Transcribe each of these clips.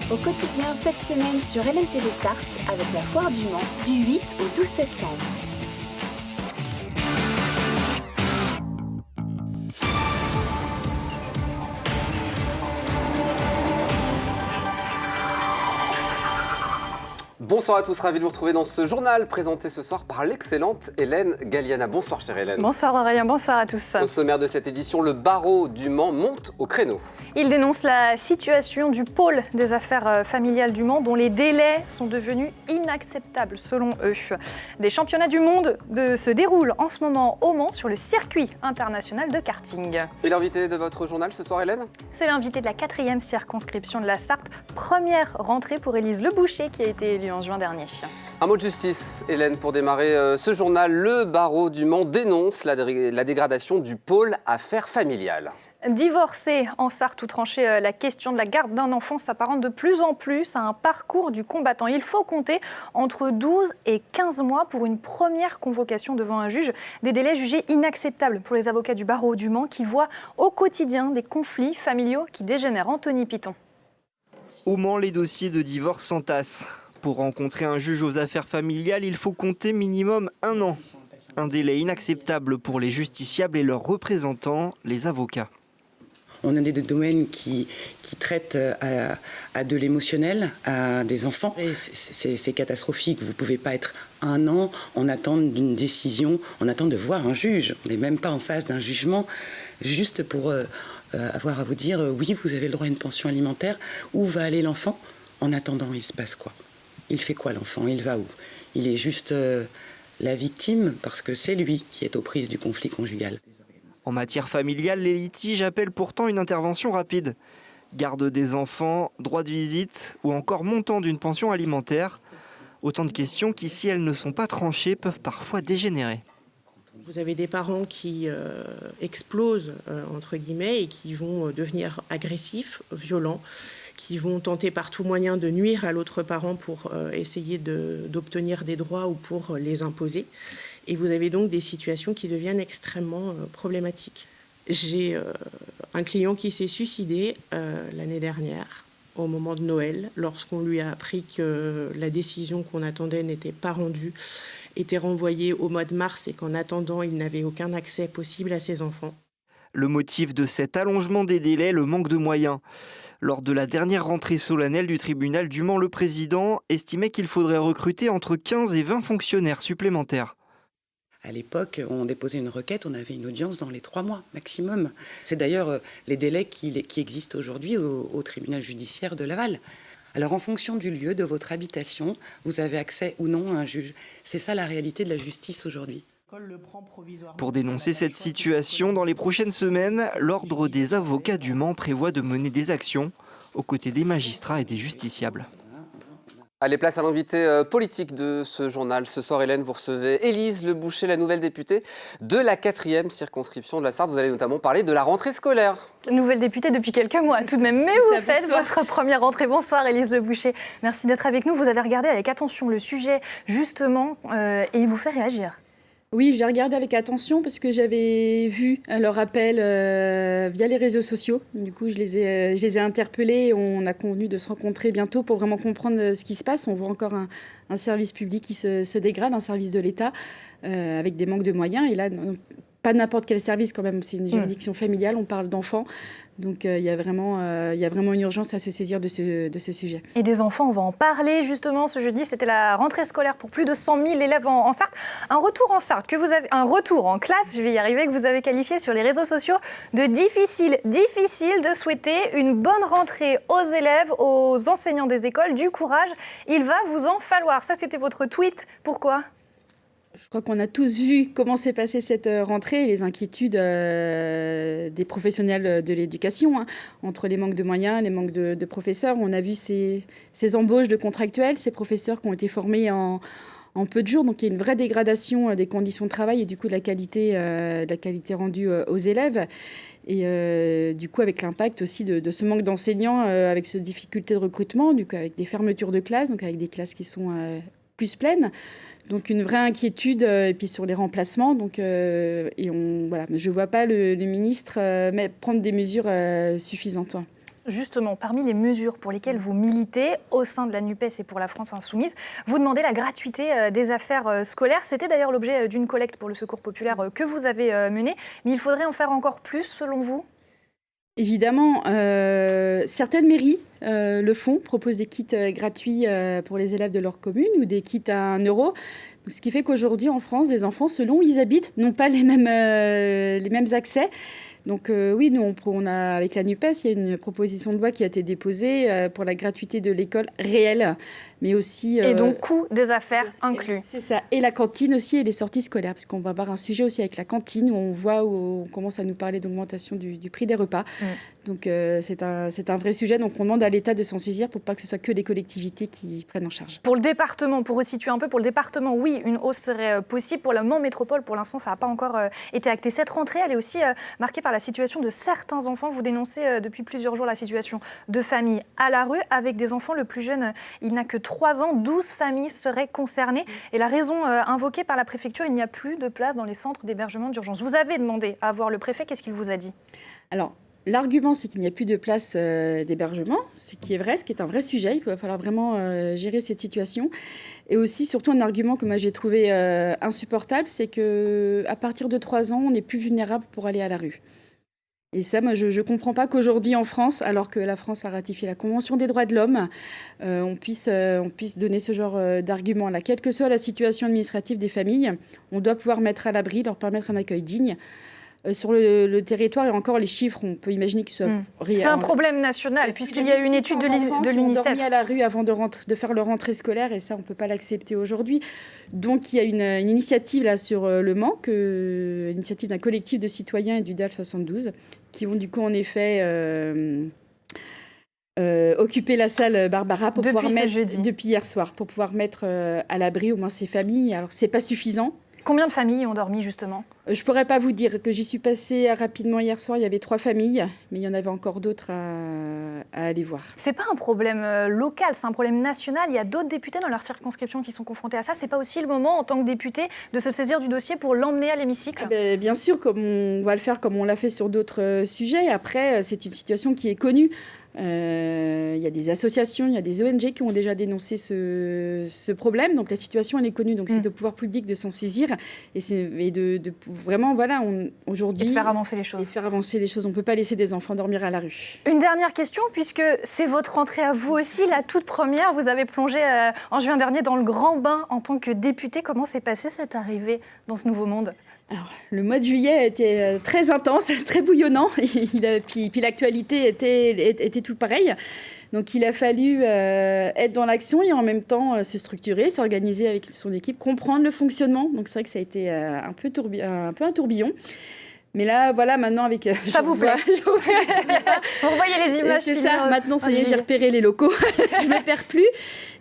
Au quotidien cette semaine sur LMTV Start avec la Foire du Mans du 8 au 12 septembre. Bonsoir à tous, ravi de vous retrouver dans ce journal présenté ce soir par l'excellente Hélène Galliana. Bonsoir chère Hélène. Bonsoir Aurélien, bonsoir à tous. Au sommaire de cette édition, le barreau du Mans monte au créneau. Il dénonce la situation du pôle des affaires familiales du Mans dont les délais sont devenus inacceptables selon eux. Des championnats du monde se déroulent en ce moment au Mans sur le circuit international de karting. Et l'invité de votre journal ce soir Hélène ? C'est l'invité de la 4e circonscription de la Sarthe. Première rentrée pour Élise Leboucher qui a été élue en juin dernier. Un mot de justice, Hélène, pour démarrer ce journal. Le barreau du Mans dénonce la dégradation du pôle affaires familiales. Divorcer en Sarthe ou trancher la question de la garde d'un enfant s'apparente de plus en plus à un parcours du combattant. Il faut compter entre 12 et 15 mois pour une première convocation devant un juge. Des délais jugés inacceptables pour les avocats du barreau du Mans qui voient au quotidien des conflits familiaux qui dégénèrent. Anthony Piton. Au Mans, les dossiers de divorce s'entassent. Pour rencontrer un juge aux affaires familiales, il faut compter minimum 1 an. Un délai inacceptable pour les justiciables et leurs représentants, les avocats. On a des domaines qui traitent à de l'émotionnel, à des enfants. Et c'est catastrophique. Vous ne pouvez pas être 1 an en attente d'une décision, en attente de voir un juge. On n'est même pas en face d'un jugement, juste pour avoir à vous dire oui, vous avez le droit à une pension alimentaire. Où va aller l'enfant ? En attendant, il se passe quoi ? Il fait quoi l'enfant ? Il va où ? Il est juste la victime parce que c'est lui qui est aux prises du conflit conjugal. En matière familiale, les litiges appellent pourtant une intervention rapide. Garde des enfants, droit de visite ou encore montant d'une pension alimentaire. Autant de questions qui, si elles ne sont pas tranchées, peuvent parfois dégénérer. Vous avez des parents qui explosent, entre guillemets, et qui vont devenir agressifs, violents, qui vont tenter par tout moyen de nuire à l'autre parent pour essayer d'obtenir des droits ou pour les imposer. Et vous avez donc des situations qui deviennent extrêmement problématiques. J'ai un client qui s'est suicidé l'année dernière, au moment de Noël, lorsqu'on lui a appris que la décision qu'on attendait n'était pas rendue, était renvoyée au mois de mars et qu'en attendant, il n'avait aucun accès possible à ses enfants. Le motif de cet allongement des délais, le manque de moyens. Lors de la dernière rentrée solennelle du tribunal du Mans, le président estimait qu'il faudrait recruter entre 15 et 20 fonctionnaires supplémentaires. À l'époque, on déposait une requête, on avait une audience dans les 3 mois maximum. C'est d'ailleurs les délais qui existent aujourd'hui au tribunal judiciaire de Laval. Alors en fonction du lieu de votre habitation, vous avez accès ou non à un juge. C'est ça la réalité de la justice aujourd'hui. Pour dénoncer cette situation, dans les prochaines semaines, l'Ordre des avocats du Mans prévoit de mener des actions aux côtés des magistrats et des justiciables. Allez, place à l'invité politique de ce journal. Ce soir, Hélène, vous recevez Élise Leboucher, la nouvelle députée de la 4e circonscription de la Sarthe. Vous allez notamment parler de la rentrée scolaire. Nouvelle députée depuis quelques mois tout de même, mais vous faites votre première rentrée. Bonsoir Élise Leboucher, merci d'être avec nous. Vous avez regardé avec attention le sujet justement et il vous fait réagir. Oui, je l'ai regardé avec attention parce que j'avais vu leur appel via les réseaux sociaux. Du coup, je les ai interpellés et on a convenu de se rencontrer bientôt pour vraiment comprendre ce qui se passe. On voit encore un service public qui se dégrade, un service de l'État avec des manques de moyens. Et là, pas n'importe quel service quand même, c'est une juridiction familiale, on parle d'enfants. Donc il y a vraiment une urgence à se saisir de ce sujet. Et des enfants, on va en parler justement ce jeudi. C'était la rentrée scolaire pour plus de 100 000 élèves en Sarthe. Un retour en Sarthe, un retour en classe, je vais y arriver, que vous avez qualifié sur les réseaux sociaux de difficile. Difficile de souhaiter une bonne rentrée aux élèves, aux enseignants des écoles. Du courage, il va vous en falloir. Ça, c'était votre tweet. Pourquoi ? Je crois qu'on a tous vu comment s'est passée cette rentrée et les inquiétudes des professionnels de l'éducation, entre les manques de moyens, les manques de professeurs. On a vu ces embauches de contractuels, ces professeurs qui ont été formés en peu de jours. Donc il y a une vraie dégradation des conditions de travail et du coup de la qualité rendue aux élèves. Et du coup, avec l'impact aussi de ce manque d'enseignants, avec cette difficulté de recrutement, du coup, avec des fermetures de classes, donc avec des classes qui sont plus pleines. Donc une vraie inquiétude et puis sur les remplacements. Donc, je ne vois pas le ministre prendre des mesures suffisantes. Justement, parmi les mesures pour lesquelles vous militez au sein de la NUPES et pour la France Insoumise, vous demandez la gratuité des affaires scolaires. C'était d'ailleurs l'objet d'une collecte pour le Secours populaire que vous avez menée. Mais il faudrait en faire encore plus, selon vous ? Évidemment, certaines mairies le font, proposent des kits gratuits pour les élèves de leur commune ou des kits à 1 euro. Ce qui fait qu'aujourd'hui, en France, les enfants, selon où ils habitent, n'ont pas les mêmes accès. Donc oui, nous, avec la NUPES, il y a une proposition de loi qui a été déposée pour la gratuité de l'école réelle, mais aussi... Et donc, coût des affaires inclus. C'est ça. Et la cantine aussi et les sorties scolaires, parce qu'on va avoir un sujet aussi avec la cantine, où on commence à nous parler d'augmentation du prix des repas. Donc c'est un vrai sujet. Donc on demande à l'État de s'en saisir pour pas que ce soit que les collectivités qui prennent en charge. Pour le département, pour resituer un peu, pour le département, oui, une hausse serait possible. Pour le Mans Métropole, pour l'instant, ça n'a pas encore été acté. Cette rentrée, elle est aussi marquée par la situation de certains enfants. Vous dénoncez depuis plusieurs jours la situation de familles à la rue avec des enfants. Le plus jeune, il n'a que 3 ans. 12 familles seraient concernées. Et la raison invoquée par la préfecture, il n'y a plus de place dans les centres d'hébergement d'urgence. Vous avez demandé à voir le préfet. Qu'est-ce qu'il vous a dit ? Alors, l'argument, c'est qu'il n'y a plus de place d'hébergement, ce qui est vrai, ce qui est un vrai sujet. Il va falloir vraiment gérer cette situation. Et aussi, surtout, un argument que moi j'ai trouvé insupportable, c'est qu'à partir de 3 ans, on n'est plus vulnérable pour aller à la rue. Et ça, moi, je ne comprends pas qu'aujourd'hui en France, alors que la France a ratifié la Convention des droits de l'homme, on puisse donner ce genre d'argument-là. Quelle que soit la situation administrative des familles, on doit pouvoir mettre à l'abri, leur permettre un accueil digne. Sur le territoire, et encore les chiffres, on peut imaginer qu'ils soient... C'est un problème national, puisqu'il y a eu une étude de l'UNICEF. Ils ont dormi à la rue avant de faire leur rentrée scolaire, et ça, on ne peut pas l'accepter aujourd'hui. Donc, il y a une initiative là, sur le Mans, l'initiative d'un collectif de citoyens et du DAL 72, qui vont du coup, en effet... occuper la salle Barbara pour depuis hier soir, pour pouvoir mettre à l'abri au moins ces familles. Alors, c'est pas suffisant. Combien de familles ont dormi, justement ? Je ne pourrais pas vous dire que j'y suis passée rapidement hier soir. Il y avait 3 familles, mais il y en avait encore d'autres à aller voir. Ce n'est pas un problème local, c'est un problème national. Il y a d'autres députés dans leur circonscription qui sont confrontés à ça. Ce n'est pas aussi le moment, en tant que député, de se saisir du dossier pour l'emmener à l'hémicycle ? Bien sûr, comme on va le faire comme on l'a fait sur d'autres sujets. Après, c'est une situation qui est connue. Il y a des associations, il y a des ONG qui ont déjà dénoncé ce problème. Donc la situation, elle est connue. Donc c'est au pouvoir public de s'en saisir et de vraiment, voilà, aujourd'hui... Et de faire avancer les choses. Et de faire avancer les choses. On ne peut pas laisser des enfants dormir à la rue. Une dernière question, puisque c'est votre rentrée à vous aussi, la toute première. Vous avez plongé en juin dernier dans le grand bain en tant que député. Comment s'est passée cette arrivée dans ce nouveau monde ? Alors, le mois de juillet a été très intense, très bouillonnant, puis l'actualité était tout pareil. Donc il a fallu être dans l'action et en même temps se structurer, s'organiser avec son équipe, comprendre le fonctionnement. Donc c'est vrai que ça a été un peu un tourbillon. Mais là, voilà, maintenant avec... Ça vous plaît ? Vous revoyez les images. C'est ça, maintenant, ça y est, j'ai repéré les locaux. Je ne me perds plus.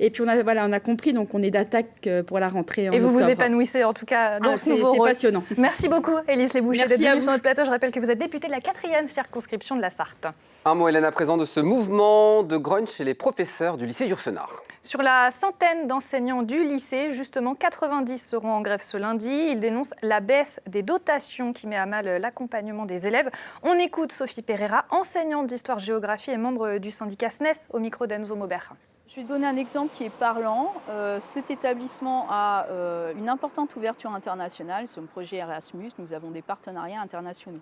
Et puis, on a compris, donc on est d'attaque pour la rentrée en octobre. Et vous vous épanouissez, en tout cas, dans ce nouveau rôle. C'est passionnant. Merci beaucoup, Élise Leboucher, d'être venue sur notre plateau. Je rappelle que vous êtes députée de la 4e circonscription de la Sarthe. Un mot, Hélène, à présent, de ce mouvement de grogne chez les professeurs du lycée d'Ursenard. Sur la centaine d'enseignants du lycée, justement, 90 seront en grève ce lundi. Ils dénoncent la baisse des dotations qui met à mal l'accompagnement des élèves. On écoute Sophie Pereira, enseignante d'histoire-géographie et membre du syndicat SNES, au micro d'Enzo Maubert. Je vais donner un exemple qui est parlant. Cet établissement a une importante ouverture internationale. Sur le projet Erasmus, nous avons des partenariats internationaux.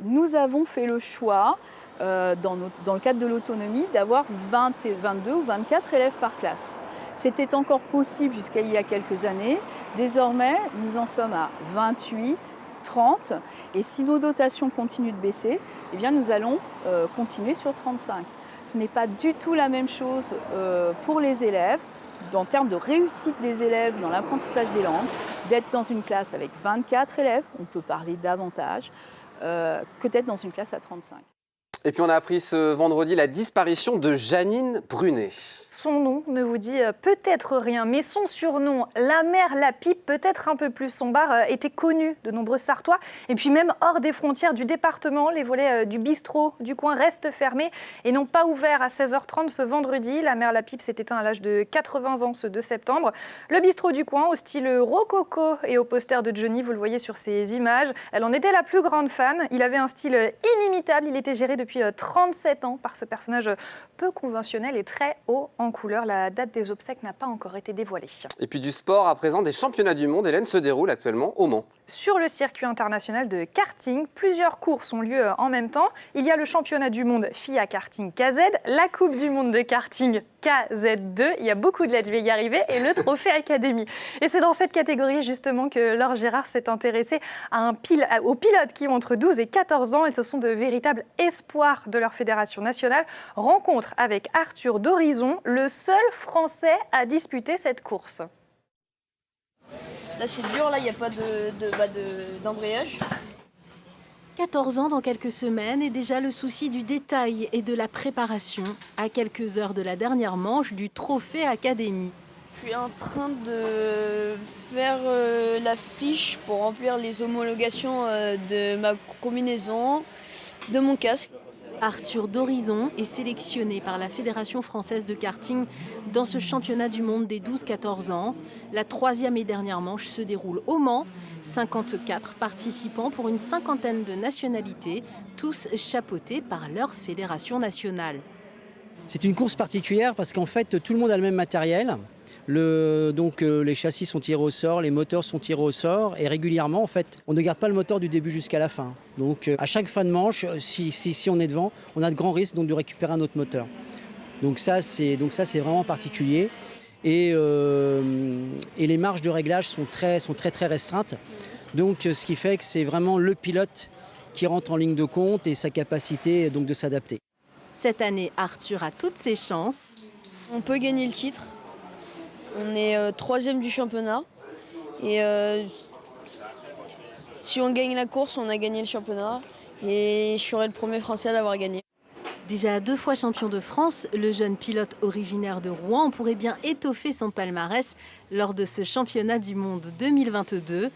Nous avons fait le choix, dans le cadre de l'autonomie, d'avoir 22 ou 24 élèves par classe. C'était encore possible jusqu'à il y a quelques années. Désormais, nous en sommes à 28, 30. Et si nos dotations continuent de baisser, eh bien, nous allons continuer sur 35. Ce n'est pas du tout la même chose pour les élèves, en termes de réussite des élèves dans l'apprentissage des langues, d'être dans une classe avec 24 élèves, on peut parler davantage, que d'être dans une classe à 35. Et puis on a appris ce vendredi la disparition de Janine Brunet. Son nom ne vous dit peut-être rien, mais son surnom, la mère la pipe, peut-être un peu plus. Son bar était connu de nombreux Sartois. Et puis même hors des frontières du département, les volets du bistrot du coin restent fermés et n'ont pas ouvert à 16h30 ce vendredi. La mère la pipe s'est éteinte à l'âge de 80 ans ce 2 septembre. Le bistrot du coin, au style rococo et au poster de Johnny, vous le voyez sur ces images. Elle en était la plus grande fan. Il avait un style inimitable. Il était géré depuis depuis 37 ans par ce personnage peu conventionnel et très haut en couleur. La date des obsèques n'a pas encore été dévoilée. Et puis du sport à présent, des championnats du monde, Hélène, se déroulent actuellement au Mans. Sur le circuit international de karting, plusieurs courses ont lieu en même temps. Il y a le championnat du monde FIA Karting KZ, la Coupe du monde de karting KZ2, il y a beaucoup de lettres, je vais y arriver, et le Trophée Académie. Et c'est dans cette catégorie justement que Laure Gérard s'est intéressée aux pilotes qui ont entre 12 et 14 ans, et ce sont de véritables espoirs de leur fédération nationale. Rencontre avec Arthur d'Horizon, le seul Français à disputer cette course. Là c'est dur, là il n'y a pas d'embrayage. 14 ans dans quelques semaines et déjà le souci du détail et de la préparation à quelques heures de la dernière manche du Trophée Académie. Je suis en train de faire la fiche pour remplir les homologations de ma combinaison, de mon casque. Arthur d'Horizon est sélectionné par la Fédération française de karting dans ce championnat du monde des 12-14 ans. La troisième et dernière manche se déroule au Mans. 54 participants pour une cinquantaine de nationalités, tous chapeautés par leur fédération nationale. C'est une course particulière parce qu'en fait tout le monde a le même matériel. Les châssis sont tirés au sort, les moteurs sont tirés au sort et régulièrement en fait on ne garde pas le moteur du début jusqu'à la fin. Donc à chaque fin de manche, si on est devant, on a de grands risques donc, de récupérer un autre moteur. Donc ça c'est vraiment particulier et les marges de réglage sont très restreintes. Donc ce qui fait que c'est vraiment le pilote qui rentre en ligne de compte et sa capacité donc de s'adapter. Cette année, Arthur a toutes ses chances. On peut gagner le titre. On est 3e du championnat. Et si on gagne la course, on a gagné le championnat. Et je serai le premier Français à l'avoir gagné. Déjà 2 fois champion de France, le jeune pilote originaire de Rouen pourrait bien étoffer son palmarès lors de ce championnat du monde 2022.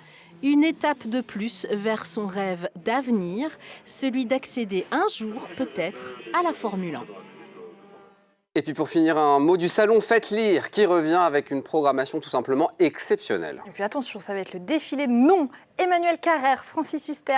Une étape de plus vers son rêve d'avenir, celui d'accéder un jour peut-être à la Formule 1. Et puis pour finir, un mot du salon Faites Lire qui revient avec une programmation tout simplement exceptionnelle. Et puis attention, ça va être le défilé de noms. Emmanuel Carrère, Francis Huster,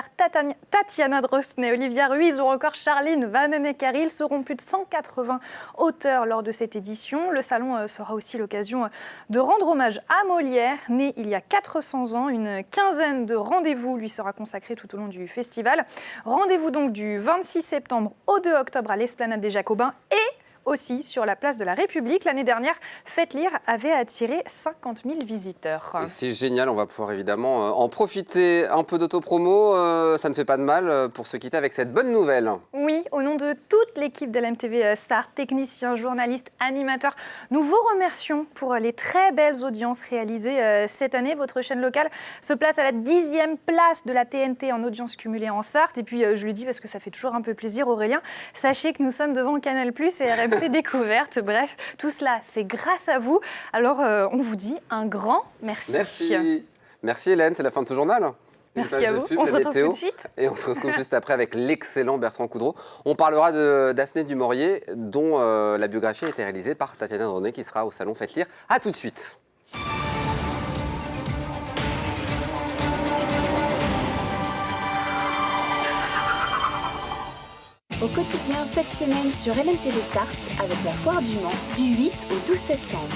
Tatiana Drosnay, Olivia Ruiz ou encore Charline Vanhoenacker seront plus de 180 auteurs lors de cette édition. Le salon sera aussi l'occasion de rendre hommage à Molière, né il y a 400 ans. Une quinzaine de rendez-vous lui sera consacrée tout au long du festival. Rendez-vous donc du 26 septembre au 2 octobre à l'Esplanade des Jacobins et aussi sur la place de la République. L'année dernière, Faites Lire avait attiré 50 000 visiteurs. C'est génial, on va pouvoir évidemment en profiter. Un peu d'autopromo, ça ne fait pas de mal pour se quitter avec cette bonne nouvelle. Oui, au nom de toute l'équipe de l'MTV Sarthe, techniciens, journalistes, animateurs, nous vous remercions pour les très belles audiences réalisées cette année. Votre chaîne locale se place à la 10e place de la TNT en audience cumulée en Sarthe. Et puis, je le dis parce que ça fait toujours un peu plaisir, Aurélien, sachez que nous sommes devant Canal+ et RMC Découverte. Bref, tout cela, c'est grâce à vous. Alors, on vous dit un grand merci. Merci Hélène, c'est la fin de ce journal. Merci à vous. On se retrouve tout de suite. Et on se retrouve juste après avec l'excellent Bertrand Coudreau. On parlera de Daphné du Maurier, dont la biographie a été réalisée par Tatiana Drosnay, qui sera au salon Faites Lire. A tout de suite. Au quotidien cette semaine sur LMTV Sarthe avec la Foire du Mans du 8 au 12 septembre.